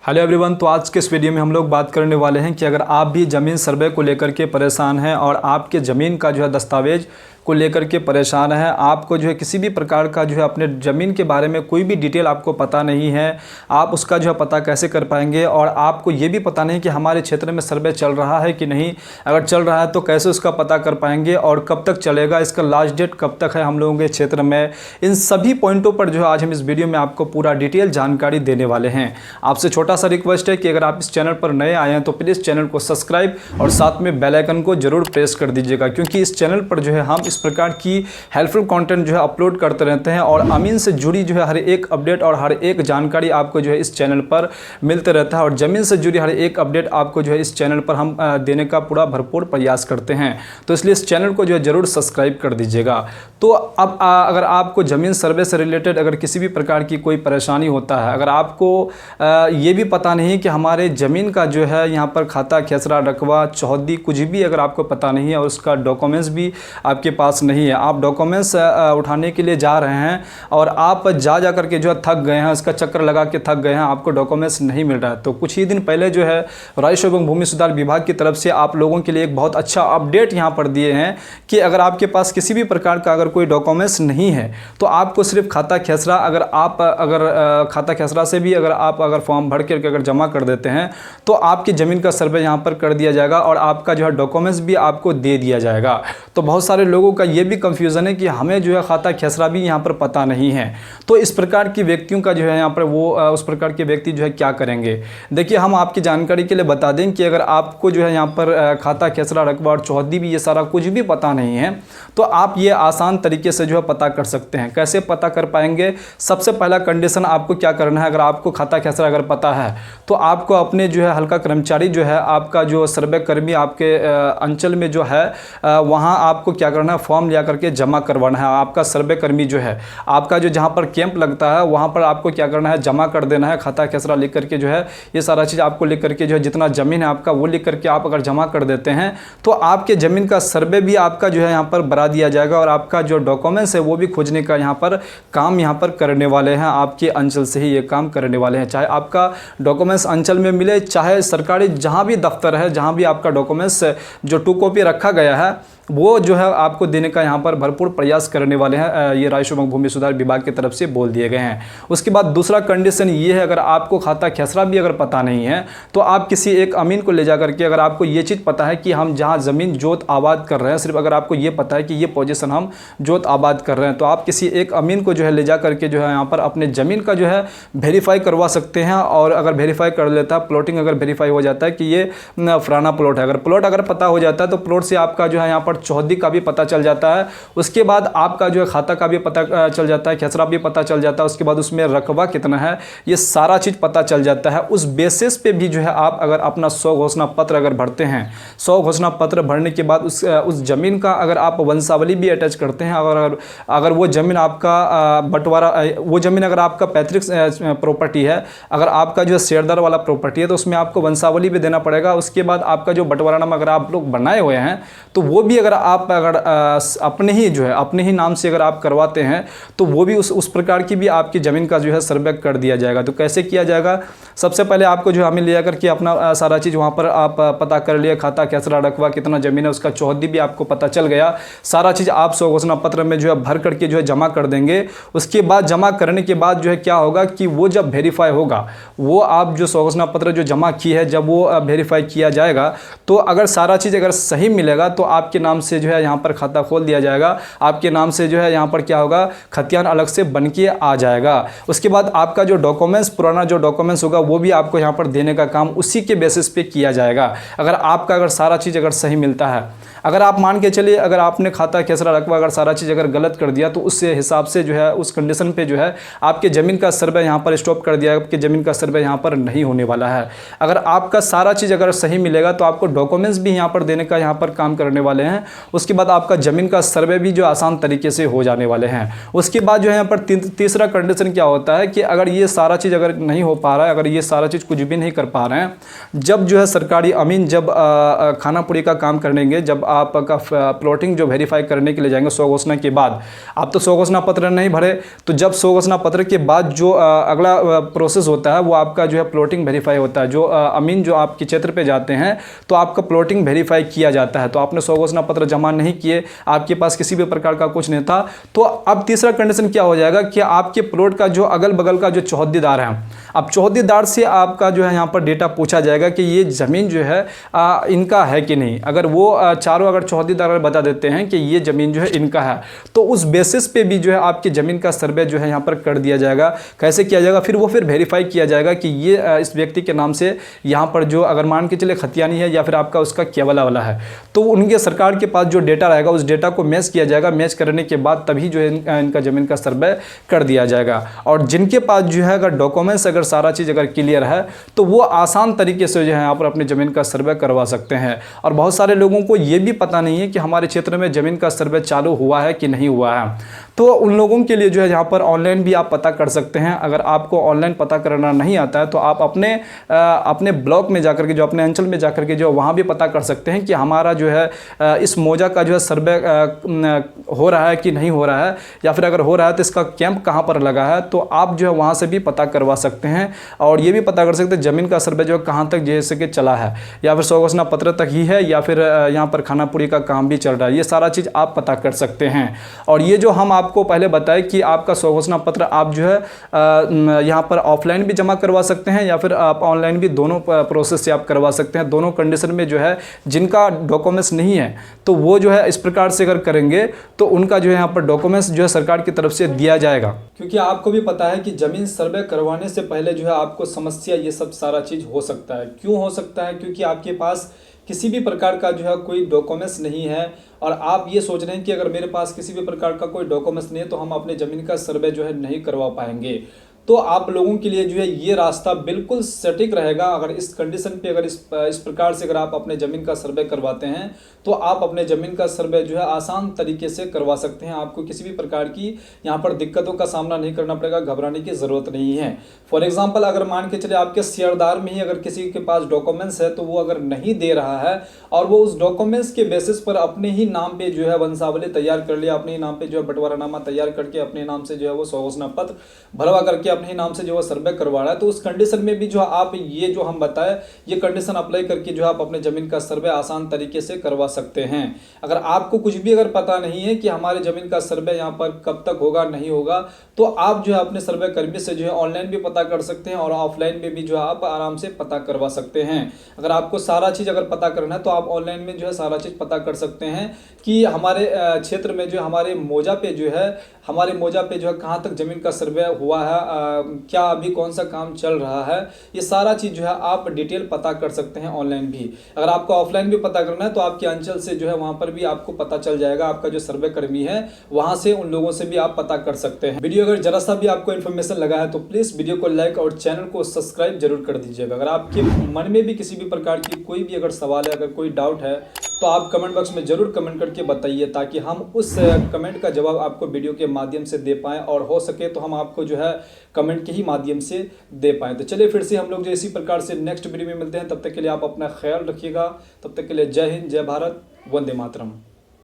Hello everyone. तो आज के इस वीडियो में हम लोग बात करने वाले हैं कि अगर आप भी ज़मीन सर्वे को लेकर के परेशान हैं और आपके ज़मीन का जो है दस्तावेज को लेकर के परेशान है, आपको जो है किसी भी प्रकार का जो है अपने ज़मीन के बारे में कोई भी डिटेल आपको पता नहीं है, आप उसका जो है पता कैसे कर पाएंगे। और आपको ये भी पता नहीं कि हमारे क्षेत्र में सर्वे चल रहा है कि नहीं, अगर चल रहा है तो कैसे उसका पता कर पाएंगे और कब तक चलेगा, इसका लास्ट डेट कब तक है हम लोगों के क्षेत्र में। इन सभी पॉइंटों पर जो है आज हम इस वीडियो में आपको पूरा डिटेल जानकारी देने वाले हैं। आपसे छोटा सा रिक्वेस्ट है कि अगर आप इस चैनल पर नए आए हैं तो प्लीज़ चैनल को सब्सक्राइब और साथ में बेल आइकन को जरूर प्रेस कर दीजिएगा, क्योंकि इस चैनल पर जो है हम इस प्रकार की हेल्पफुल कंटेंट जो है अपलोड करते रहते हैं और ज़मीन से जुड़ी जो है हर एक अपडेट और हर एक जानकारी आपको जो है इस चैनल पर मिलते रहता है। और ज़मीन से जुड़ी हर एक अपडेट आपको जो है इस चैनल पर हम देने का पूरा भरपूर प्रयास करते हैं। तो इसलिए इस चैनल को जो है ज़रूर सब्सक्राइब कर दीजिएगा। तो अब अगर आपको ज़मीन सर्वे से रिलेटेड अगर किसी भी प्रकार की कोई परेशानी होता है, अगर आपको ये भी पता नहीं कि हमारे ज़मीन का जो है यहाँ पर खाता खेसरा रकबा चौहद्दी कुछ भी अगर आपको पता नहीं है और उसका डॉक्यूमेंट्स भी आपके पास नहीं है, आप डॉक्यूमेंट्स उठाने के लिए जा रहे हैं और आप जा करके जो है थक गए हैं, उसका चक्कर लगा के थक गए हैं, आपको डॉक्यूमेंट्स नहीं मिल रहा है, तो कुछ ही दिन पहले जो है राजस्व एवं भूमि सुधार विभाग की तरफ से आप लोगों के लिए एक बहुत अच्छा अपडेट यहाँ पर दिए हैं कि अगर आपके पास किसी भी प्रकार का अगर कोई डॉक्यूमेंट्स नहीं है तो आपको सिर्फ खाता खेसरा अगर खाता खेसरा से भी अगर फॉर्म भर के अगर जमा कर देते हैं तो आपकी ज़मीन का सर्वे यहाँ पर कर दिया जाएगा और आपका जो है डॉक्यूमेंट्स भी आपको दे दिया जाएगा। तो बहुत सारे लोगों का ये भी कंफ्यूजन है कि हमें जो है खाता खेसरा भी यहाँ पर पता नहीं है, तो इस प्रकार की व्यक्तियों का जो है यहाँ पर वो उस प्रकार के व्यक्ति जो है क्या करेंगे। देखिए, हम आपकी जानकारी के लिए बता दें कि अगर आपको जो है यहाँ पर खाता खेसरा रकबा और चौहद्दी भी ये सारा कुछ भी पता नहीं है तो आप ये आसान तरीके से जो है पता कर सकते हैं। कैसे पता कर पाएंगे? सबसे पहला कंडीशन आपको क्या करना है, अगर आपको खाता खेसरा अगर पता है तो आपको अपने जो है हल्का कर्मचारी जो है आपका जो सर्वे कर्मी आपके अंचल में जो है वहाँ आपको क्या करना है, फॉर्म लिया करके जमा करवाना है। आपका सर्वे कर्मी जो है आपका जो जहाँ पर कैंप लगता है वहाँ पर आपको क्या करना है, जमा कर देना है। खाता खेसरा लिख करके जो है ये सारा चीज़ आपको लिख करके जो है जितना ज़मीन है आपका वो लिख करके आप अगर जमा कर देते हैं तो आपके ज़मीन का सर्वे भी आपका जो है यहाँ पर बना दिया जाएगा और आपका जो डॉक्यूमेंट्स है वो भी खोजने का यहाँ पर काम यहाँ पर करने वाले हैं। आपके अंचल से ही ये काम करने वाले हैं, चाहे आपका डॉक्यूमेंट्स अंचल में मिले चाहे सरकारी जहाँ भी दफ्तर है, जहाँ भी आपका डॉक्यूमेंट्स जो 2 कॉपी रखा गया है वो जो है आपको देने का यहाँ पर भरपूर प्रयास करने वाले हैं। ये राजस्व एवं भूमि सुधार विभाग की तरफ से बोल दिए गए हैं। उसके बाद दूसरा कंडीशन ये है, अगर आपको खाता खेसरा भी अगर पता नहीं है तो आप किसी एक अमीन को ले जा करके, अगर आपको ये चीज़ पता है कि हम जहाँ ज़मीन जोत आबाद कर रहे हैं, सिर्फ अगर आपको ये पता है कि ये पोजीशन हम जोत आबाद कर रहे हैं, तो आप किसी एक अमीन को जो है ले जा करके जो है यहाँ पर अपने ज़मीन का जो है वेरीफाई करवा सकते हैं। और अगर वेरीफाई कर लेता है, प्लॉटिंग अगर वेरीफाई हो जाता है कि ये फलाना प्लॉट है, अगर प्लॉट अगर पता हो जाता है तो प्लॉट से आपका जो है यहाँ पर चौहद्दी का भी पता चल जाता है। उसके बाद आपका जो है खाता का भी पता चल जाता है, खेसरा भी पता चल जाता है। उसके बाद उसमें रकबा कितना है ये सारा चीज़ पता चल जाता है। उस बेसिस पे भी जो है आप अगर अपना 100 घोषणा पत्र अगर भरते हैं, 100 घोषणा पत्र भरने के बाद उस ज़मीन का अगर आप वंशावली भी अटैच करते हैं, अगर वो ज़मीन आपका बंटवारा, वो ज़मीन अगर आपका पैतृक प्रॉपर्टी है, अगर आपका जो है शेयरदार वाला प्रॉपर्टी है तो उसमें आपको वंशावली भी देना पड़ेगा। उसके बाद आपका जो बंटवारानामा अगर आप लोग बनाए हुए हैं तो वो भी अगर आप अपने ही जो है अपने ही नाम से अगर आप करवाते हैं तो वो भी उस प्रकार की भी आपकी ज़मीन का जो है सर्वे कर दिया जाएगा। तो कैसे किया जाएगा? सबसे पहले आपको जो हमें ले जाकर के अपना सारा चीज़ वहाँ पर आप पता कर लिया, खाता खेसरा रकबा कितना ज़मीन है, उसका चौहद्दी भी आपको पता चल गया। सारा चीज़ आप 100 घोषणा पत्र में जो है भर करके जो है जमा कर देंगे। उसके बाद जमा करने के बाद जो है क्या होगा कि वो जब वेरीफाई होगा, वो आप जो 100 घोषणा पत्र जो जमा की है जब वो वेरीफाई किया जाएगा तो अगर सारा चीज़ अगर सही मिलेगा तो आपके नाम से जो है यहाँ पर खाता खोल दिया जाएगा। आपके नाम से जो है यहाँ पर क्या होगा, खतियान अलग से बन के आ जाएगा। उसके बाद आपका जो डॉक्यूमेंट्स, पुराना जो डॉक्यूमेंट्स होगा वो भी आपको यहाँ पर देने का काम उसी के बेसिस पे किया जाएगा। अगर सारा चीज़ अगर सही मिलता है, अगर आप मान के चलिए अगर आपने खाता खेसरा रकबा अगर सारा चीज़ अगर गलत कर दिया तो उस हिसाब से जो है उस कंडीशन पे जो है आपके ज़मीन का सर्वे यहाँ पर स्टॉप कर दिया, आपके ज़मीन का सर्वे यहाँ पर नहीं होने वाला है। अगर आपका सारा चीज़ अगर सही मिलेगा तो आपको डॉक्यूमेंट्स भी यहाँ पर देने का यहाँ पर काम करने वाले हैं। हैं, उसके बाद आपका ज़मीन का सर्वे भी जो आसान तरीके से हो जाने वाले हैं। उसके बाद जो है यहाँ पर तीसरा कंडीशन क्या होता है कि अगर ये सारा चीज़ अगर नहीं हो पा रहा है, अगर ये सारा चीज़ कुछ भी नहीं कर पा रहे हैं, जब जो है सरकारी अमीन जब खानापुरी का काम करेंगे, जब आपका प्लॉटिंग जो वेरीफाई करने के लिए जाएंगे 100 घोषणा के बाद, आप तो 100 घोषणा पत्र नहीं भरे, तो जब 100 घोषणा पत्र के बाद जो अगला प्रोसेस होता है वो आपका जो है प्लॉटिंग वेरीफाई होता है। जो अमीन जो आपके क्षेत्र पे जाते हैं तो आपका प्लॉटिंग वेरीफाई किया जाता है। तो आपने 100 घोषणा पत्र जमा नहीं किए, आपके पास किसी भी प्रकार का कुछ नहीं था, तो अब तीसरा कंडीशन क्या हो जाएगा कि आपके प्लॉट का जो अगल बगल का जो चौहद्दीदार है, अब चौहद्दीदार से आपका जो है यहाँ पर डेटा पूछा जाएगा कि ये ज़मीन जो है इनका है कि नहीं। अगर वो चारों अगर चौहद्दीदार बता देते हैं कि ये ज़मीन जो है इनका है, तो उस बेसिस पे भी जो है आपकी ज़मीन का सर्वे जो है यहाँ पर कर दिया जाएगा। कैसे किया जाएगा, फिर वेरीफाई किया जाएगा कि ये इस व्यक्ति के नाम से यहाँ पर जो अगर मान के चले खतियानी है या फिर आपका उसका केवला वाला है, तो उनके सरकार के पास जो डेटा रहेगा उस डेटा को मैच किया जाएगा। मैच करने के बाद तभी जो है इनका ज़मीन का सर्वे कर दिया जाएगा। और जिनके पास जो है अगर डॉक्यूमेंट्स अगर सारा चीज़ अगर क्लियर है तो वो आसान तरीके से जो है यहाँ पर अपनी ज़मीन का सर्वे करवा सकते हैं। और बहुत सारे लोगों को ये भी पता नहीं है कि हमारे क्षेत्र में ज़मीन का सर्वे चालू हुआ है कि नहीं हुआ है, तो उन लोगों के लिए जो है यहाँ पर ऑनलाइन भी आप पता कर सकते हैं। अगर आपको ऑनलाइन पता करना नहीं आता है तो आप अपने ब्लॉक में जाकर के, जो अपने अंचल में जाकर के जो वहाँ भी पता कर सकते हैं कि हमारा जो है इस मौजा का जो है सर्वे हो रहा है कि नहीं हो रहा है, या फिर अगर हो रहा है तो इसका कैंप कहाँ पर लगा है, तो आप जो है वहाँ से भी पता करवा सकते हैं। और ये भी पता कर सकते हैं ज़मीन का सर्वे जो है कहाँ तक जैसे कि चला है, या फिर 100 घोषणा पत्र तक ही है, या फिर यहाँ पर खानापुरी का काम भी चल रहा है। ये सारा चीज़ आप पता कर सकते हैं। और ये जो हम आपको पहले बताएं कि आपका 100 घोषणा पत्र आप जो है यहाँ पर ऑफलाइन भी जमा करवा सकते हैं या फिर आप ऑनलाइन भी, दोनों प्रोसेस से आप करवा सकते हैं। दोनों कंडीशन में जो है जिनका डॉक्यूमेंट्स नहीं है तो वो जो है इस प्रकार से अगर करेंगे तो उनका जो है यहाँ पर डॉक्यूमेंट्स जो है सरकार की तरफ से दिया जाएगा। क्योंकि आपको भी पता है कि ज़मीन सर्वे करवाने से पहले जो है आपको समस्या ये सब सारा चीज़ हो सकता है। क्यों हो सकता है? क्योंकि आपके पास किसी भी प्रकार का जो है कोई डॉक्यूमेंट्स नहीं है और आप ये सोच रहे हैं कि अगर मेरे पास किसी भी प्रकार का कोई डॉक्यूमेंट्स नहीं है तो हम अपने ज़मीन का सर्वे जो है नहीं करवा पाएंगे। तो आप लोगों के लिए जो है ये रास्ता बिल्कुल सटीक रहेगा। अगर इस कंडीशन पे अगर इस प्रकार से अगर आप अपने ज़मीन का सर्वे करवाते हैं तो आप अपने ज़मीन का सर्वे जो है आसान तरीके से करवा सकते हैं। आपको किसी भी प्रकार की यहाँ पर दिक्कतों का सामना नहीं करना पड़ेगा, घबराने की ज़रूरत नहीं है। फॉर एग्जाम्पल अगर मान के चले आपके शेयरदार में ही अगर किसी के पास डॉक्यूमेंट्स है तो वो अगर नहीं दे रहा है और वो उस डॉक्यूमेंट्स के बेसिस पर अपने ही नाम पे जो है वंशावली तैयार कर लिया, अपने ही नाम पे जो है बंटवारानामा तैयार करके अपने नाम से जो है वो 100 घोषणा पत्र भरवा करके अपने ही नाम से जो है सर्वे करवा रहा है, तो उस कंडीशन में भी जो आप ये जो हम बताए ये कंडीशन अप्लाई करके जो आप अपने ज़मीन का सर्वे आसान तरीके से करवा सकते हैं। अगर आपको कुछ भी अगर पता नहीं है कि हमारे ज़मीन का सर्वे यहाँ पर कब तक होगा नहीं होगा, तो आप जो है अपने सर्वे कर्मी से जो है ऑनलाइन भी पता कर सकते हैं और ऑफलाइन में भी जो है आप आराम से पता करवा सकते हैं। अगर आपको सारा चीज़ अगर पता करना है तो आप ऑनलाइन में जो है सारा चीज़ पता कर सकते हैं कि हमारे क्षेत्र में जो हमारे मौजा पे जो है कहाँ तक ज़मीन का सर्वे हुआ है, क्या अभी कौन सा काम चल रहा है, ये सारा चीज़ जो है आप डिटेल पता कर सकते हैं ऑनलाइन भी। अगर आपको ऑफलाइन भी पता करना है तो आपके अंचल से जो है वहाँ पर भी आपको पता चल जाएगा, आपका जो सर्वे कर्मी है वहाँ से उन लोगों से भी आप पता कर सकते हैं। वीडियो अगर जरा सा भी आपको इन्फॉर्मेशन लगा है तो प्लीज़ वीडियो को लाइक और चैनल को सब्सक्राइब जरूर कर दीजिएगा। अगर आपके मन में भी किसी भी प्रकार की कोई भी अगर सवाल है, अगर कोई डाउट है तो आप कमेंट बॉक्स में ज़रूर कमेंट करके बताइए ताकि हम उस कमेंट का जवाब आपको वीडियो के माध्यम से दे पाएँ और हो सके तो हम आपको जो है कमेंट के ही माध्यम से दे पाएँ। तो चलिए फिर से हम लोग जो इसी प्रकार से नेक्स्ट वीडियो में मिलते हैं। तब तक के लिए आप अपना ख्याल रखिएगा। तब तक के लिए जय हिंद, जय भारत, वंदे मातरम।